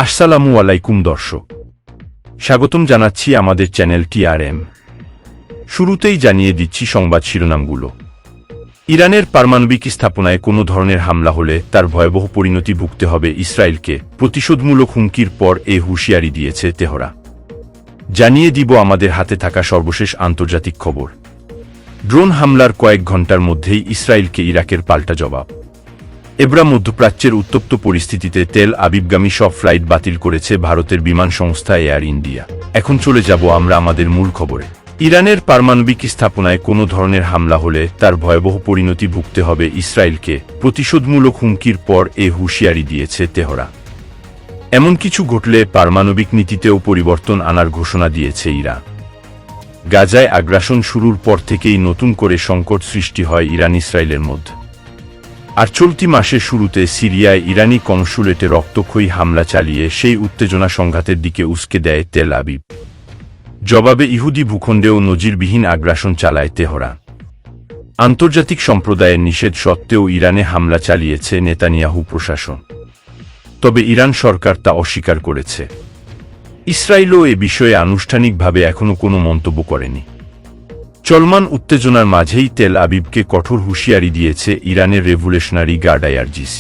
আসসালামু আলাইকুম দর্শক, স্বাগতম জানাচ্ছি আমাদের চ্যানেল TRM। শুরুতেই জানিয়ে দিচ্ছি সংবাদ শিরোনামগুলো। ইরানের পারমাণবিক স্থাপনায় কোনো ধরনের হামলা হলে তার ভয়াবহ পরিণতি ভুগতে হবে ইসরায়েলকে, প্রতিশোধমূলক হুমকির পর এই হুঁশিয়ারি দিয়েছে তেহরান। জানিয়ে দিব আমাদের হাতে থাকা সর্বশেষ আন্তর্জাতিক খবর। ড্রোন হামলার কয়েক ঘণ্টার মধ্যেই ইসরায়েলকে ইরাকের পাল্টা জবাব। এবরা মধ্যপ্রাচ্যের উত্তপ্ত পরিস্থিতিতে তেল আবিবগামী সব ফ্লাইট বাতিল করেছে ভারতের বিমান সংস্থা এয়ার ইন্ডিয়া। এখন চলে যাব আমরা আমাদের মূল খবরে। ইরানের পারমাণবিক স্থাপনায় কোনো ধরনের হামলা হলে তার ভয়াবহ পরিণতি ভুগতে হবে ইসরায়েলকে, প্রতিশোধমূলক হুমকির পর এই হুঁশিয়ারি দিয়েছে তেহরান। এমন কিছু ঘটলে পারমাণবিক নীতিতেও পরিবর্তন আনার ঘোষণা দিয়েছে ইরান। গাজায় আগ্রাসন শুরুর পর থেকেই নতুন করে সংকট সৃষ্টি হয় ইরান ইসরায়েলের মধ্যে। আর চলতি মাসের শুরুতে সিরিয়ায় ইরানি কনসুলেটে রক্তক্ষয়ী হামলা চালিয়ে সেই উত্তেজনা সংঘাতের দিকে উস্কে দেয় তেল আবিব। জবাবে ইহুদি ভূখণ্ডেও নজিরবিহীন আগ্রাসন চালায় তেহরান। আন্তর্জাতিক সম্প্রদায়ের নিষেধ সত্ত্বেও ইরানে হামলা চালিয়েছে নেতানিয়াহু প্রশাসন। তবে ইরান সরকার তা অস্বীকার করেছে। ইসরায়েলও এ বিষয়ে আনুষ্ঠানিকভাবে এখনও কোনো মন্তব্য করেনি। চলমান উত্তেজনার মাঝেই তেল আবিবকে কঠোর হুঁশিয়ারি দিয়েছে ইরানের রেভলিউশনারি গার্ড IRGC।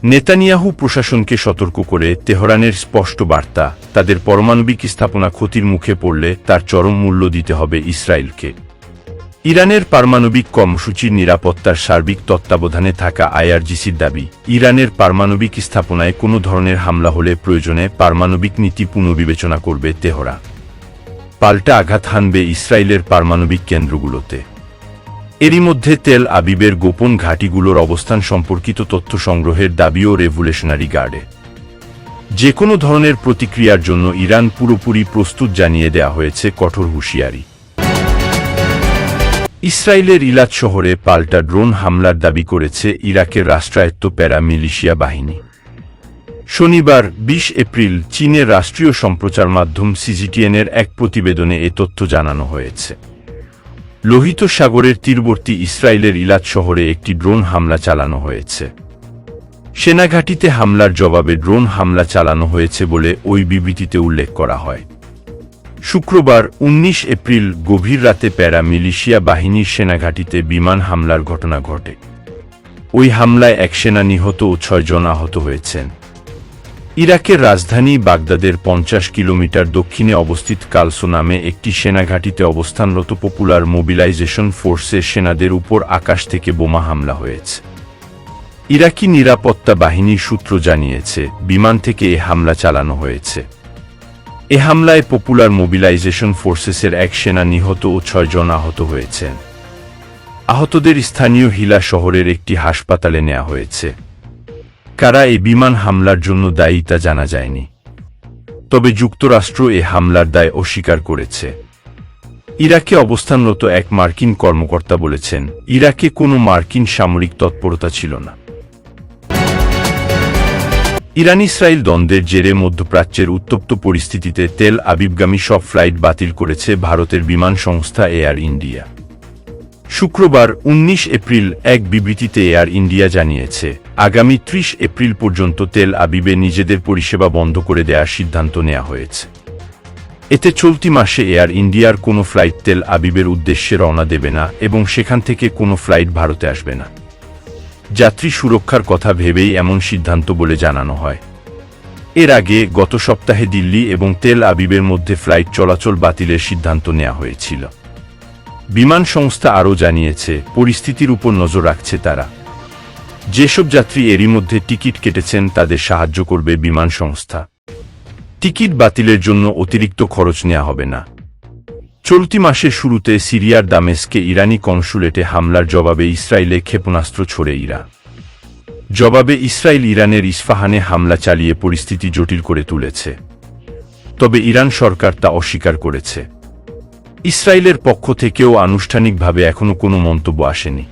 নেতানিয়াহু প্রশাসনকে সতর্ক করে তেহরানের স্পষ্ট বার্তা, তাদের পারমাণবিক স্থাপনা ক্ষতির মুখে পড়লে তার চরম মূল্য দিতে হবে ইসরায়েলকে। ইরানের পারমাণবিক কর্মসূচির নিরাপত্তার সার্বিক তত্ত্বাবধানে থাকা IRGCর দাবি, ইরানের পারমাণবিক স্থাপনায় কোনো ধরনের হামলা হলে প্রয়োজনে পারমাণবিক নীতি পুনর্বিবেচনা করবে তেহরান। পাল্টা আঘাত হানবে ইসরায়েলের পারমাণবিক কেন্দ্রগুলোতে। এরই মধ্যে তেল আবিবের গোপন ঘাঁটিগুলোর অবস্থান সম্পর্কিত তথ্য সংগ্রহের দাবিও রেভলিউশনারি গার্ডে। যে কোনো ধরনের প্রতিক্রিয়ার জন্য ইরান পুরোপুরি প্রস্তুত জানিয়ে দেয়া হয়েছে কঠোর হুঁশিয়ারি। ইসরায়েলের ইলাত শহরে পাল্টা ড্রোন হামলার দাবি করেছে ইরাকের রাষ্ট্রায়ত্ত প্যারা মিলিশিয়া বাহিনী। শনিবার 20 এপ্রিল চীনের রাষ্ট্রীয় সম্প্রচার মাধ্যম CGTN-এর এক প্রতিবেদনে এ তথ্য জানানো হয়েছে। লোহিত সাগরের তীরবর্তী ইসরায়েলের ইলাত শহরে একটি ড্রোন হামলা চালানো হয়েছে। সেনাঘাঁটিতে হামলার জবাবে ড্রোন হামলা চালানো হয়েছে বলে ওই বিবৃতিতে উল্লেখ করা হয়। শুক্রবার 19 এপ্রিল গভীর রাতে প্যারা মিলিশিয়া বাহিনীর সেনাঘাঁটিতে বিমান হামলার ঘটনা ঘটে। ওই হামলায় এক সেনা নিহত ও 6 জন আহত হয়েছেন। ইরাকের রাজধানী বাগদাদের 50 কিলোমিটার দক্ষিণে অবস্থিত কালসো নামে একটি সেনাঘাঁটিতে অবস্থানরত পপুলার মোবিলাইজেশন ফোর্সের সেনাদের উপর আকাশ থেকে বোমা হামলা হয়েছে। ইরাকি নিরাপত্তা বাহিনীর সূত্র জানিয়েছে, বিমান থেকে এ হামলা চালানো হয়েছে। এ হামলায় পপুলার মোবিলাইজেশন ফোর্সেসের এক সেনা নিহত ও 6 জন আহত হয়েছেন। আহতদের স্থানীয় হিলা শহরের একটি হাসপাতালে নেওয়া হয়েছে। কারা এই বিমান হামলার জন্য দায়ী তা জানা যায়নি। তবে যুক্তরাষ্ট্র এ হামলার দায় অস্বীকার করেছে। ইরাকে অবস্থানরত এক মার্কিন কর্মকর্তা বলেছেন, ইরাকে কোনো মার্কিন সামরিক তৎপরতা ছিল না। ইরান ইসরায়েল দ্বন্দ্বের জেরে মধ্যপ্রাচ্যের উত্তপ্ত পরিস্থিতিতে তেল আবিবগামী সব ফ্লাইট বাতিল করেছে ভারতের বিমান সংস্থা এয়ার ইন্ডিয়া। শুক্রবার 19 এপ্রিল এক বিবৃতিতে এয়ার ইন্ডিয়া জানিয়েছে, আগামী 30 এপ্রিল পর্যন্ত তেল আবিবে নিজেদের পরিষেবা বন্ধ করে দেওয়ার সিদ্ধান্ত নেওয়া হয়েছে। এতে চলতি মাসে এয়ার ইন্ডিয়ার কোনো ফ্লাইট তেল আবিবের উদ্দেশ্যে রওনা দেবে না এবং সেখান থেকে কোনো ফ্লাইট ভারতে আসবে না। যাত্রী সুরক্ষার কথা ভেবেই এমন সিদ্ধান্ত বলে জানানো হয়। এর আগে গত সপ্তাহে দিল্লি এবং তেল আবিবের মধ্যে ফ্লাইট চলাচল বাতিলের সিদ্ধান্ত নেওয়া হয়েছিল। বিমান সংস্থা আরও জানিয়েছে, পরিস্থিতির উপর নজর রাখছে তারা। যেসব যাত্রী এরই মধ্যে টিকিট কেটেছেন তাদের সাহায্য করবে বিমান সংস্থা। টিকিট বাতিলের জন্য অতিরিক্ত খরচ নেওয়া হবে না। চলতি মাসের শুরুতে সিরিয়ার দামেস্কে ইরানি কনসুলেটে হামলার জবাবে ইসরায়েলে ক্ষেপণাস্ত্র ছোড়ে ইরান। জবাবে ইসরায়েল ইরানের ইস্ফাহানে হামলা চালিয়ে পরিস্থিতি জটিল করে তুলেছে। তবে ইরান সরকার তা অস্বীকার করেছে। ইসরায়েলের পক্ষ থেকেও আনুষ্ঠানিকভাবে এখনও কোনো মন্তব্য আসেনি।